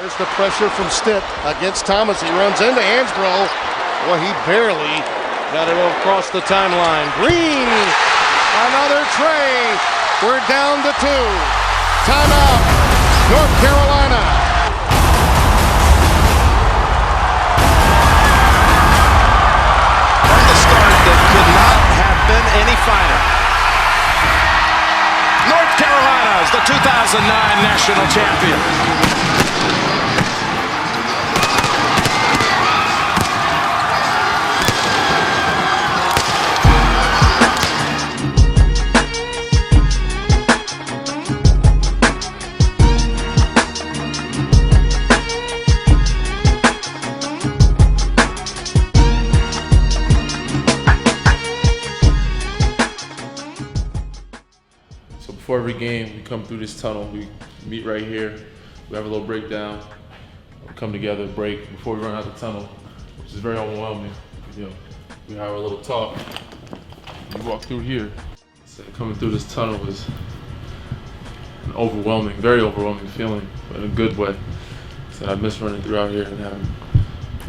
There's the pressure from Stitt against Thomas. He runs into Hansbrough. Well, he barely got it across the timeline. Green, another tray. We're down to 2. Timeout, North Carolina. From the start that could not have been any finer. North Carolina is the 2009 national champion. So before every game, we come through this tunnel. We meet right here. We have a little breakdown. We come together, break before we run out the tunnel, which is very overwhelming. You know, we have a little talk. We walk through here. So coming through this tunnel was an overwhelming, very overwhelming feeling, but in a good way. So I miss running through out here and having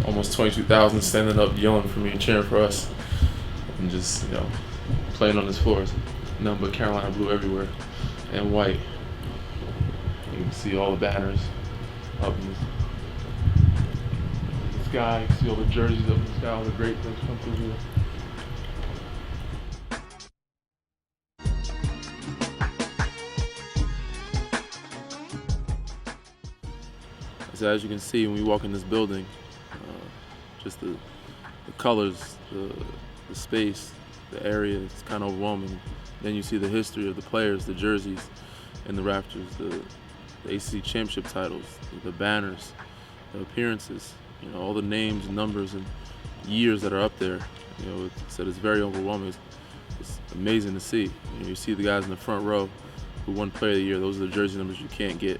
almost 22,000 standing up, yelling for me and cheering for us, and just, you know, playing on this floor. Nothing but Carolina blue everywhere and white. You can see all the banners up in the sky. You can see all the jerseys up in the sky, all the great things come through here. So as you can see when we walk in this building, just the colors, the space, the area, it's kind of overwhelming. Then you see the history of the players, the jerseys, and the rafters, the ACC championship titles, the banners, the appearances, you know, all the names, numbers, and years that are up there. You know, it's very overwhelming. It's amazing to see. You know, you see the guys in the front row who won Player of the Year. Those are the jersey numbers you can't get,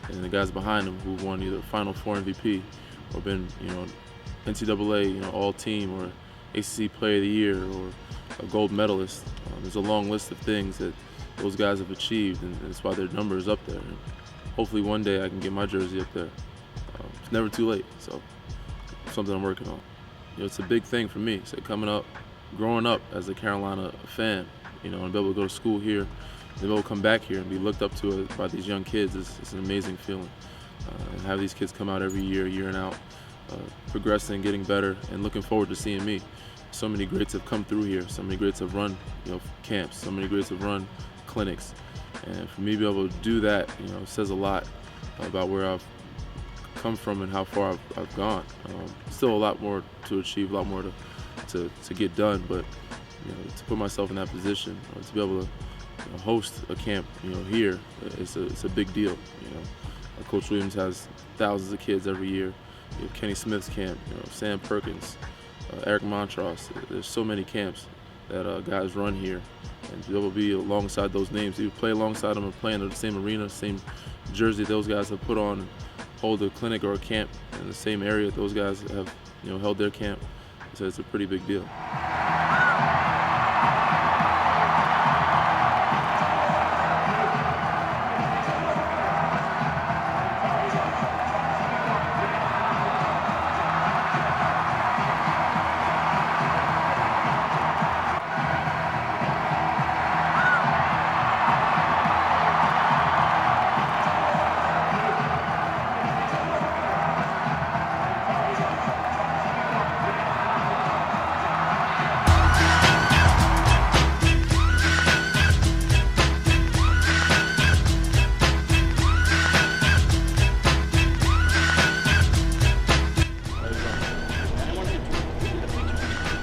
and the guys behind them who won either Final Four MVP or been, you know, NCAA, you know, All-Team or ACC Player of the Year or a gold medalist. There's a long list of things that those guys have achieved, and that's why their number is up there. And hopefully one day I can get my jersey up there. It's never too late, so it's something I'm working on. You know, it's a big thing for me. So coming up, growing up as a Carolina fan, you know, and be able to go to school here, and be able to come back here and be looked up to by these young kids is an amazing feeling. And have these kids come out every year and out, progressing, getting better, and looking forward to seeing me. So many greats have come through here. So many greats have run, you know, camps. So many greats have run clinics, and for me to be able to do that, you know, says a lot about where I've come from and how far I've gone. Still a lot more to achieve, a lot more to get done, but you know, to put myself in that position, to be able to, you know, host a camp, you know, here, it's a big deal. You know, Coach Williams has thousands of kids every year. You have Kenny Smith's camp, you know, Sam Perkins, Eric Montross. There's so many camps that guys run here, and to be able to be alongside those names, you play alongside them or play in the same arena, same jersey those guys have put on, hold a clinic or a camp in the same area those guys have, you know, held their camp. So it's a pretty big deal.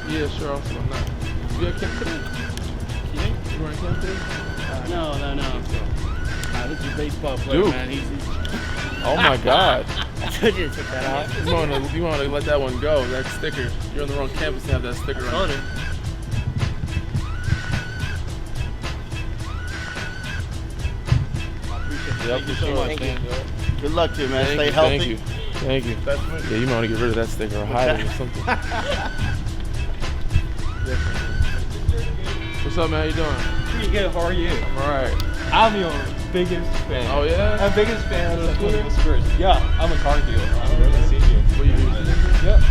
Yeah, sure, also I'm not. You at camp today? You were in camp today? No. This is a baseball player, Dude. man. He's Oh my God. I told you to take that off. You want to let that one go, that sticker. You're on the wrong campus to have that sticker on. Told him. I appreciate it. Thank you so much, man. Good luck to you, man. Stay healthy. Thank you. Yeah, you might want to get rid of that sticker or hide it or something. What's up, man? How you doing? Pretty good. How are you? I'm all right. I'm your biggest fan. Oh yeah? I'm biggest fan of the Spurs. Yeah, I'm a car dealer. I'm really senior. What you do? Yep.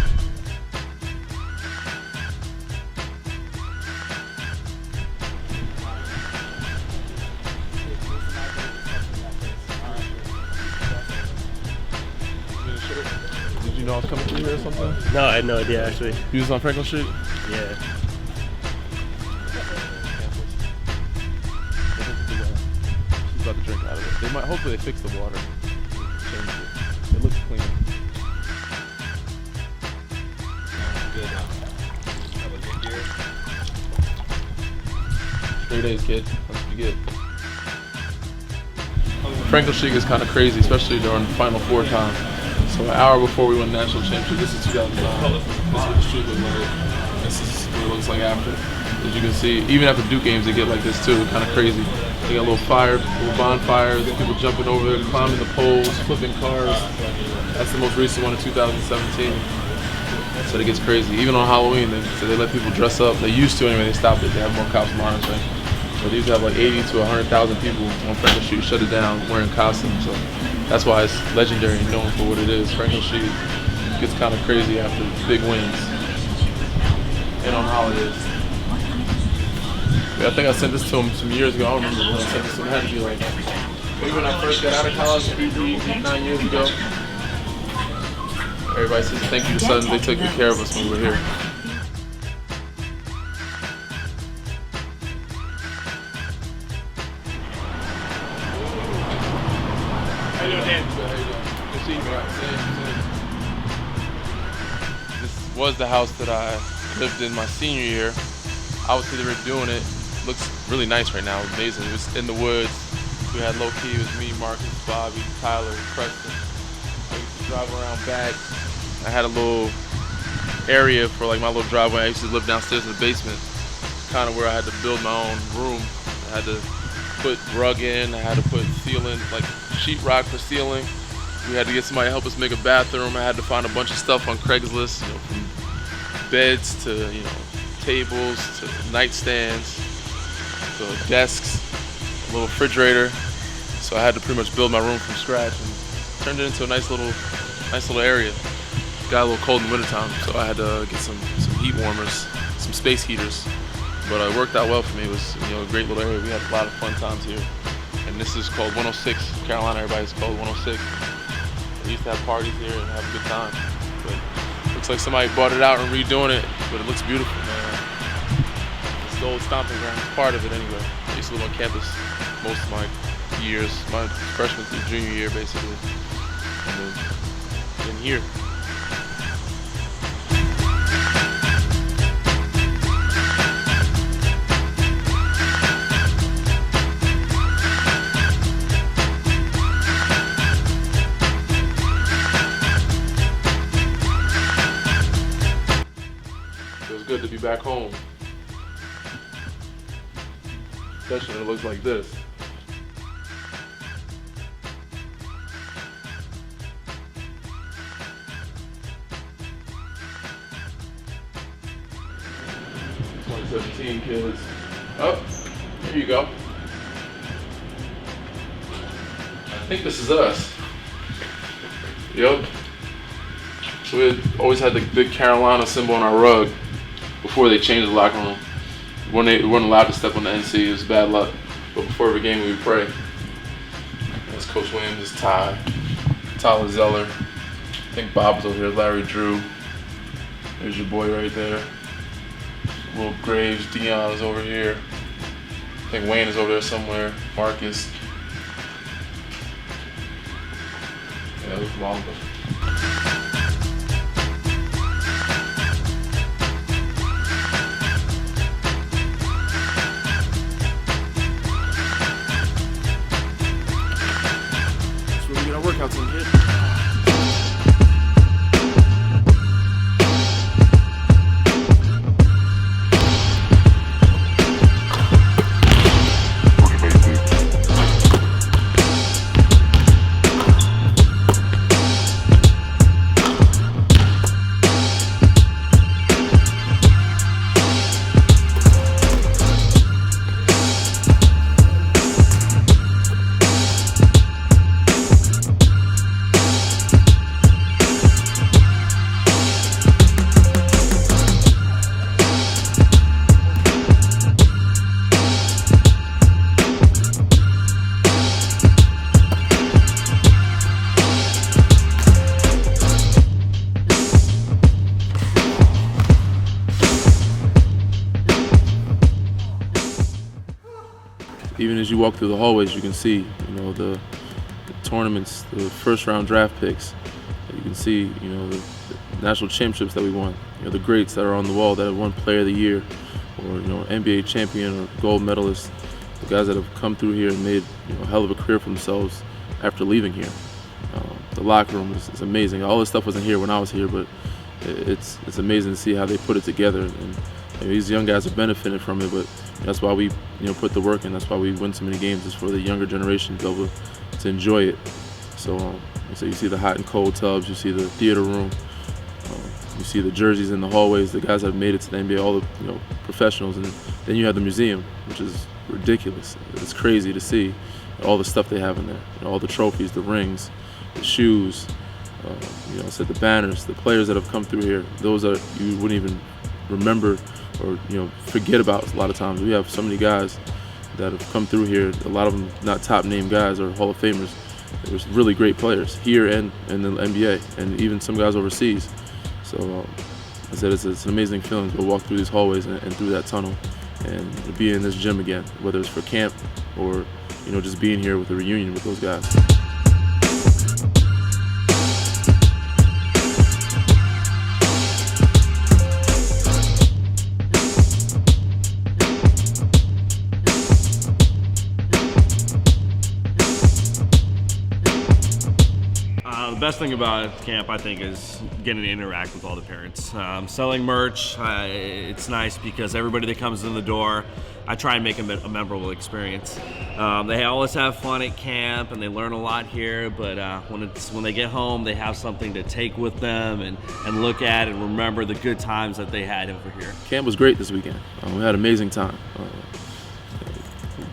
Did you know I was coming through here or something? No, I had no idea actually. You was on Franklin Street? Yeah. She's about to drink out of it. They might, hopefully they fix the water. Change it. It looks clean. Straight A's, kid. That's what you get. Franklin Street is kind of crazy, especially during Final Four time. So an hour before we won national championship, this is 2009. This is what the street looked like. This is what it looks like after. As you can see, even after Duke games, they get like this too. Kind of crazy. They got a little fire, little bonfires, people jumping over there, climbing the poles, flipping cars. That's the most recent one in 2017. So it gets crazy. Even on Halloween, they let people dress up. They used to anyway. They stopped it. They have more cops monitoring. But they used to have like 80 to 100,000 people on Franklin Street shut it down wearing costumes. So that's why it's legendary and known for what it is. Franklin Street gets kind of crazy after big wins and on holidays. Yeah, I think I sent this to him some years ago. I don't remember when I sent this to him. It had to be like maybe when I first got out of college, 9 years ago. Everybody says thank you to Sutton. They took good care of us when we were here. How you doing, Dan? Good, how you doing? Good to see you. Same. This was the house that I lived in my senior year. Obviously they were doing it. Looks really nice right now. It's amazing. It was in the woods. We had low key. It was me, Marcus, Bobby, Tyler, Preston. I used to drive around back. I had a little area for like my little driveway. I used to live downstairs in the basement. Kind of where I had to build my own room. I had to put rug in. I had to put ceiling, like sheetrock for ceiling. We had to get somebody to help us make a bathroom. I had to find a bunch of stuff on Craigslist, you know, from beds to, you know, tables to nightstands to desks, a little refrigerator. So I had to pretty much build my room from scratch and turned it into a nice little area. Got a little cold in the wintertime, so I had to get some heat warmers, some space heaters. But it worked out well for me. It was, you know, a great little area. We had a lot of fun times here. And this is called 106. Carolina, everybody's called 106. We used to have parties here and have a good time. But it looks like somebody bought it out and redoing it, but it looks beautiful, man. It's the old stomping ground. It's part of it anyway. I used to live on campus most of my years, my freshman through junior year, basically. And then here. Good to be back home, especially when it looks like this. '17 kids. Oh, here you go. I think this is us. Yep. So we had always had the big Carolina symbol on our rug. Before they changed the locker room. When they weren't allowed to step on the NC, it was bad luck. But before every game, we would pray. That's Coach Williams, Ty, Tyler Zeller. I think Bob was over here, Larry Drew. There's your boy right there. Will Graves, Dion is over here. I think Wayne is over there somewhere. Marcus. Yeah, it was long ago. Workouts in here. as you walk through the hallways, you can see, you know, the tournaments, the first-round draft picks. You can see, you know, the national championships that we won. You know, the greats that are on the wall that have won Player of the Year, or, you know, NBA champion or gold medalist. The guys that have come through here and made, you know, a hell of a career for themselves after leaving here. The locker room is amazing. All this stuff wasn't here when I was here, but it's amazing to see how they put it together. And you know, these young guys are benefiting from it, but that's why we, you know, put the work in. That's why we win so many games, is for the younger generation to be able to enjoy it. So you see the hot and cold tubs, you see the theater room, you see the jerseys in the hallways, the guys that have made it to the NBA, all the, you know, professionals, and then you have the museum, which is ridiculous. It's crazy to see all the stuff they have in there, you know, all the trophies, the rings, the shoes, you know, I said the banners, the players that have come through here. Those are, you wouldn't even remember or, you know, forget about a lot of times. We have so many guys that have come through here. A lot of them not top name guys or Hall of Famers. There's really great players here and in the NBA, and even some guys overseas. So I said it's an amazing feeling to walk through these hallways and through that tunnel and to be in this gym again, whether it's for camp or, you know, just being here with a reunion with those guys. The best thing about camp, I think, is getting to interact with all the parents. Selling merch, it's nice because everybody that comes in the door, I try and make a memorable experience. They always have fun at camp and they learn a lot here, but when they get home, they have something to take with them and look at and remember the good times that they had over here. Camp was great this weekend. We had an amazing time.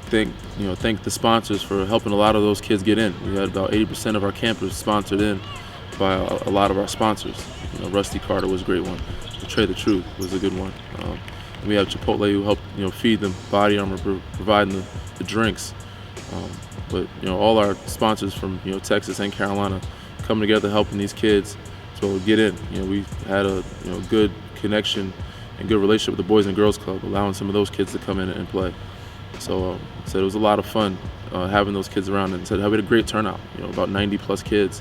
Thank the sponsors for helping a lot of those kids get in. We had about 80% of our campers sponsored in by a lot of our sponsors. You know, Rusty Carter was a great one. Betray the Truth was a good one. We have Chipotle, who helped, you know, feed them, Body Armor providing the drinks. But you know, all our sponsors from, you know, Texas and Carolina coming together helping these kids to get in. You know, we had a, you know, good connection and good relationship with the Boys and Girls Club, allowing some of those kids to come in and play. So it was a lot of fun having those kids around, and we had a great turnout. You know, about 90 plus kids,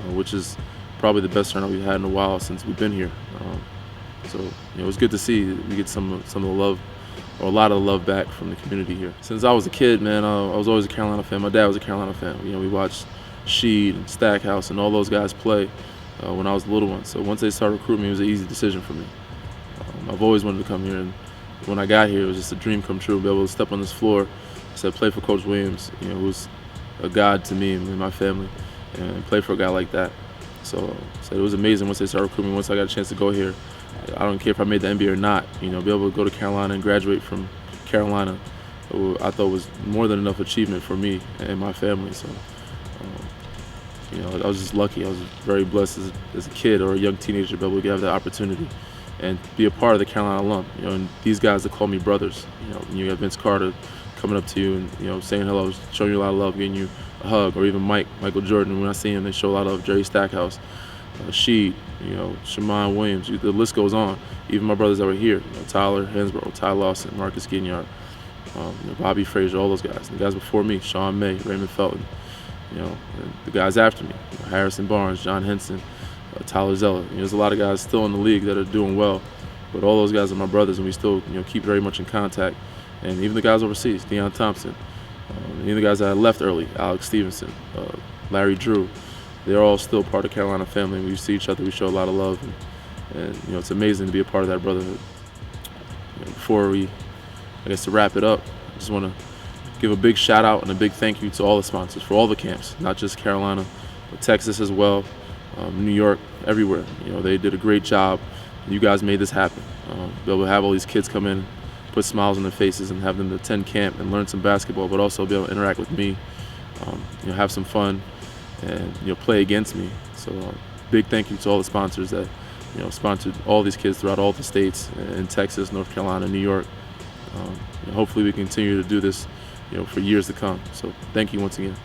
which is probably the best turnout we've had in a while since we've been here. So you know, it was good to see we get some of the love, or a lot of the love, back from the community here. Since I was a kid, man, I was always a Carolina fan. My dad was a Carolina fan. You know, we watched Sheed and Stackhouse and all those guys play when I was a little one. So once they started recruiting me, it was an easy decision for me. I've always wanted to come here, and when I got here, it was just a dream come true, to be able to step on this floor. I said, play for Coach Williams, you know, who's a god to me and my family, and play for a guy like that. So it was amazing once they started recruiting me. Once I got a chance to go here, I don't care if I made the NBA or not, you know, be able to go to Carolina and graduate from Carolina, I thought was more than enough achievement for me and my family. So, you know, I was just lucky. I was very blessed as a kid or a young teenager to be able to have that opportunity and be a part of the Carolina alum. You know, and these guys that call me brothers. You know, you got Vince Carter coming up to you and, you know, saying hello, showing you a lot of love, giving you a hug, or even Michael Jordan. When I see him, they show a lot of love. Jerry Stackhouse, Sheed, you know, Shammond Williams. The list goes on. Even my brothers that were here, you know, Tyler Hansborough, Ty Lawson, Marcus Ginyard, you know, Bobby Frazier, all those guys. The guys before me, Sean May, Raymond Felton. You know, and the guys after me, you know, Harrison Barnes, John Henson, Tyler Zeller. You know, there's a lot of guys still in the league that are doing well, but all those guys are my brothers, and we still, you know, keep very much in contact. And even the guys overseas, Deion Thompson, even the guys that I left early, Alex Stevenson, Larry Drew, they're all still part of the Carolina family. We see each other, we show a lot of love, and you know, it's amazing to be a part of that brotherhood. You know, before to wrap it up, I just want to give a big shout out and a big thank you to all the sponsors for all the camps, not just Carolina, but Texas as well, New York, everywhere. You know, they did a great job. You guys made this happen. Be able to have all these kids come in, put smiles on their faces, and have them attend camp and learn some basketball, but also be able to interact with me, you know, have some fun, and, you know, play against me. So big thank you to all the sponsors that, you know, sponsored all these kids throughout all the states in Texas, North Carolina, New York. You know, hopefully we continue to do this, you know, for years to come. So thank you once again.